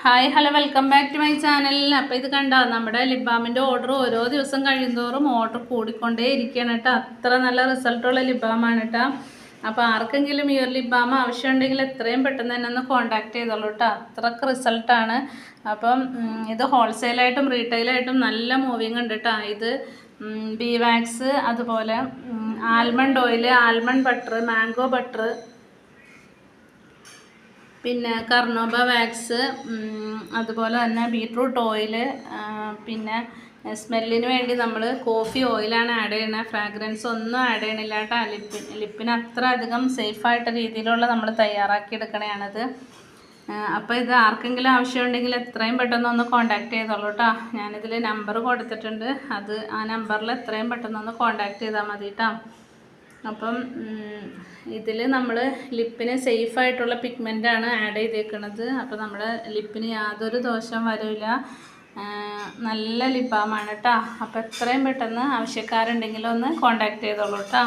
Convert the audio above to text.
Hi hello welcome back to my channel. അപ്പോൾ ഇത് കണ്ടോ, നമ്മുടെ ലിപ് ബാമിൻ്റെ ഓർഡർ ഓരോ ദിവസം കഴിയുന്തോറും ഓർഡർ കൂടിക്കൊണ്ടേ ഇരിക്കുകയാണ് കേട്ടോ. അത്ര നല്ല റിസൾട്ടുള്ള ലിപ് ബാമാണ് കേട്ടോ. അപ്പോൾ ആർക്കെങ്കിലും ഈ ഒരു ലിപ് ബാം ആവശ്യമുണ്ടെങ്കിൽ എത്രയും പെട്ടെന്ന് തന്നെ ഒന്ന് കോൺടാക്ട് ചെയ്തോളൂ കേട്ടോ. അത്രക്ക് റിസൾട്ടാണ്. അപ്പം ഇത് ഹോൾസെയിലായിട്ടും റീറ്റെയിലായിട്ടും നല്ല മൂവിങ് ഉണ്ട് കേട്ടോ. ഇത് ബി വാക്സ്, അതുപോലെ almond oil, almond butter, mango butter, പിന്നെ കർണോബ വാക്സ്, അതുപോലെ തന്നെ ബീട്രൂട്ട് ഓയിൽ, പിന്നെ സ്മെല്ലിന് വേണ്ടി നമ്മൾ കോഫി ഓയിലാണ് ആഡ് ചെയ്യുന്നത്. ഫ്രാഗ്രൻസ് ഒന്നും ആഡ് ചെയ്യണില്ല കേട്ടോ. ലിപ്പിന് അത്ര അധികം സേഫായിട്ട് രീതിയിലുള്ള നമ്മൾ തയ്യാറാക്കിയെടുക്കണതാണിത്. അപ്പോൾ ഇത് ആർക്കെങ്കിലും ആവശ്യമുണ്ടെങ്കിൽ എത്രയും പെട്ടെന്ന് ഒന്ന് കോൺടാക്ട് ചെയ്തോളൂ കേട്ടോ. ഞാനിതിൽ നമ്പർ കൊടുത്തിട്ടുണ്ട്. ആ നമ്പറിൽ എത്രയും പെട്ടെന്ന് ഒന്ന് കോൺടാക്ട് ചെയ്താൽ മതി കേട്ടോ. അപ്പം ഇതിൽ നമ്മൾ ലിപ്പിന് സേഫായിട്ടുള്ള പിഗ്മെൻ്റാണ് ആഡ് ചെയ്തേക്കുന്നത്. അപ്പോൾ നമ്മുടെ ലിപ്പിന് യാതൊരു ദോഷം വരില്ല. നല്ല ലിപ് ബാമാണ് കേട്ടോ. അപ്പോൾ എത്രയും പെട്ടെന്ന് ആവശ്യക്കാരുണ്ടെങ്കിൽ ഒന്ന് കോൺടാക്ട് ചെയ്തോളൂ കേട്ടോ.